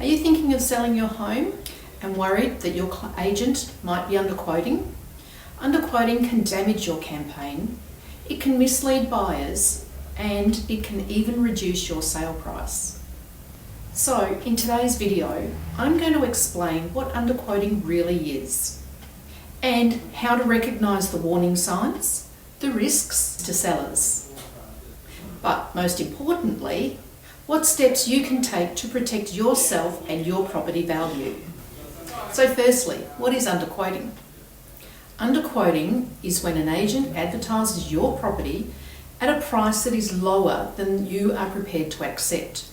Are you thinking of selling your home and worried that your agent might be underquoting? Underquoting can damage your campaign, it can mislead buyers, and it can even reduce your sale price. So, in today's video, I'm going to explain what underquoting really is and how to recognise the warning signs, the risks to sellers. But most importantly, what steps you can take to protect yourself and your property value. So firstly, what is underquoting? Underquoting is when an agent advertises your property at a price that is lower than you are prepared to accept,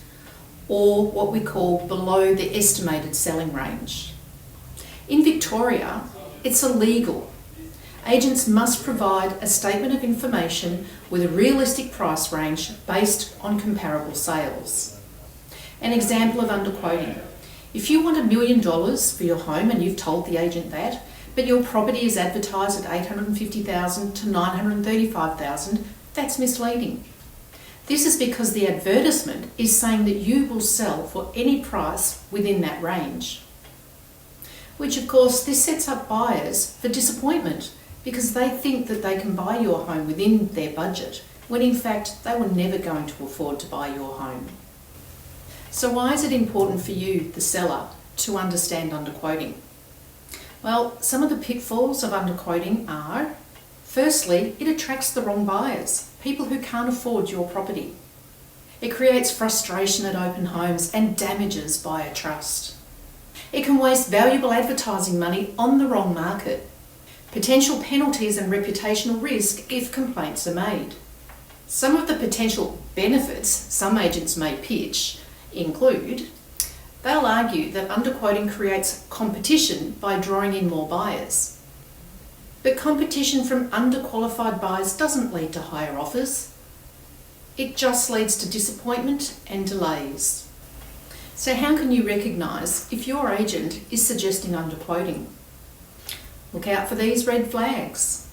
or what we call below the estimated selling range. In Victoria, it's illegal. Agents must provide a statement of information with a realistic price range based on comparable sales. An example of underquoting. If you want $1 million for your home and you've told the agent that, but your property is advertised at $850,000 to $935,000, that's misleading. This is because the advertisement is saying that you will sell for any price within that range. Which of course, this sets up buyers for disappointment because they think that they can buy your home within their budget, when in fact they were never going to afford to buy your home. So why is it important for you, the seller, to understand underquoting? Well, some of the pitfalls of underquoting are, firstly, it attracts the wrong buyers, people who can't afford your property. It creates frustration at open homes and damages buyer trust. It can waste valuable advertising money on the wrong market. Potential penalties and reputational risk if complaints are made. Some of the potential benefits some agents may pitch include, they'll argue that underquoting creates competition by drawing in more buyers. But competition from underqualified buyers doesn't lead to higher offers. It just leads to disappointment and delays. So how can you recognise if your agent is suggesting underquoting? Look out for these red flags.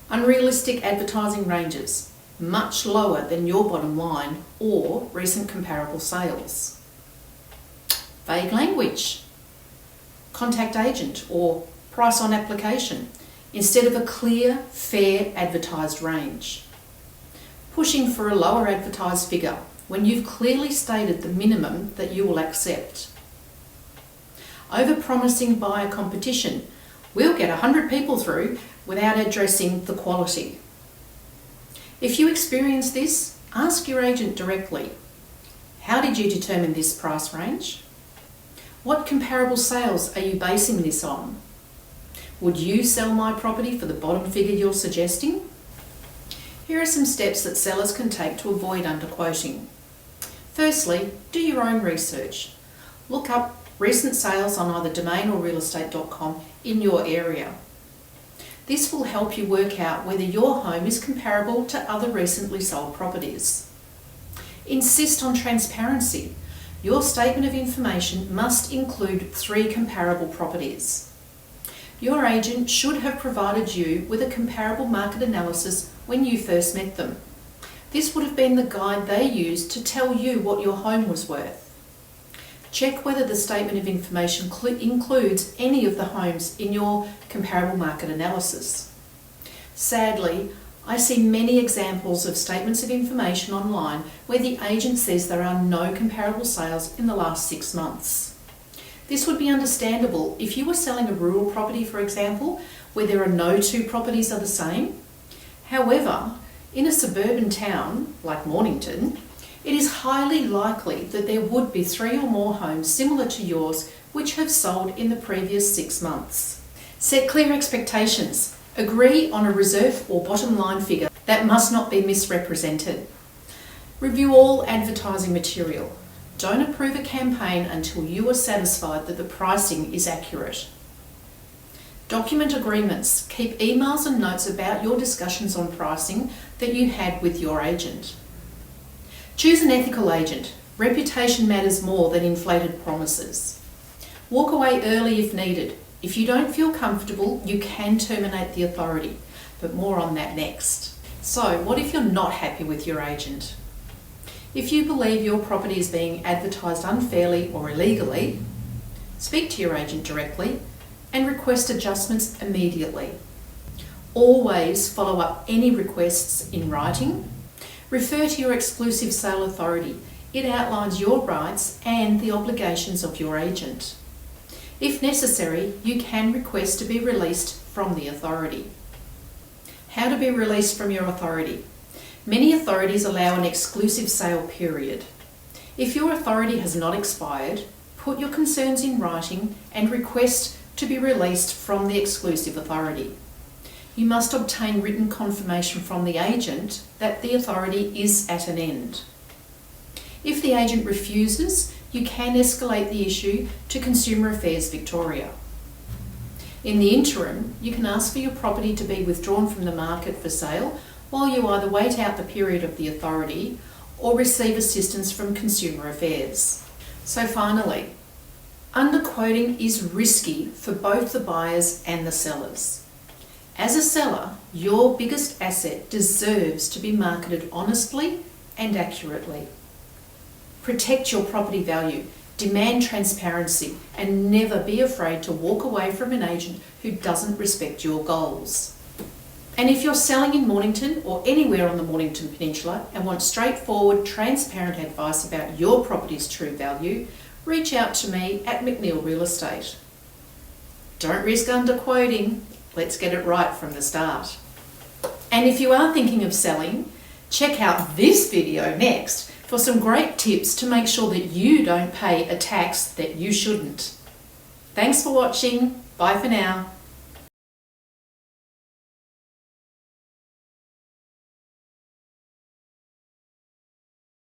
Unrealistic advertising ranges, much lower than your bottom line or recent comparable sales. Vague language. Contact agent or price on application instead of a clear, fair advertised range. Pushing for a lower advertised figure when you've clearly stated the minimum that you will accept. Over-promising buyer competition. We'll get 100 people through without addressing the quality. If you experience this, ask your agent directly. How did you determine this price range? What comparable sales are you basing this on? Would you sell my property for the bottom figure you're suggesting? Here are some steps that sellers can take to avoid underquoting. Firstly, do your own research. Look up recent sales on either domain or realestate.com in your area. This will help you work out whether your home is comparable to other recently sold properties. Insist on transparency. Your statement of information must include 3 comparable properties. Your agent should have provided you with a comparable market analysis when you first met them. This would have been the guide they used to tell you what your home was worth. Check whether the statement of information includes any of the homes in your comparable market analysis. Sadly, I see many examples of statements of information online where the agent says there are no comparable sales in the last 6 months. This would be understandable if you were selling a rural property, for example, where there are no 2 properties are the same. However, in a suburban town like Mornington, it is highly likely that there would be 3 or more homes similar to yours which have sold in the previous 6 months. Set clear expectations. Agree on a reserve or bottom line figure that must not be misrepresented. Review all advertising material. Don't approve a campaign until you are satisfied that the pricing is accurate. Document agreements. Keep emails and notes about your discussions on pricing that you had with your agent. Choose an ethical agent. Reputation matters more than inflated promises. Walk away early if needed. If you don't feel comfortable, you can terminate the authority, but more on that next. So, what if you're not happy with your agent? If you believe your property is being advertised unfairly or illegally, speak to your agent directly and request adjustments immediately. Always follow up any requests in writing. Refer to your exclusive sale authority. It outlines your rights and the obligations of your agent. If necessary, you can request to be released from the authority. How to be released from your authority? Many authorities allow an exclusive sale period. If your authority has not expired, put your concerns in writing and request to be released from the exclusive authority. You must obtain written confirmation from the agent that the authority is at an end. If the agent refuses, you can escalate the issue to Consumer Affairs Victoria. In the interim, you can ask for your property to be withdrawn from the market for sale while you either wait out the period of the authority or receive assistance from Consumer Affairs. So finally, underquoting is risky for both the buyers and the sellers. As a seller, your biggest asset deserves to be marketed honestly and accurately. Protect your property value, demand transparency, and never be afraid to walk away from an agent who doesn't respect your goals. And if you're selling in Mornington or anywhere on the Mornington Peninsula and want straightforward, transparent advice about your property's true value, reach out to me at McNeill Real Estate. Don't risk underquoting. Let's get it right from the start. And if you are thinking of selling, check out this video next for some great tips to make sure that you don't pay a tax that you shouldn't. Thanks for watching. Bye for now.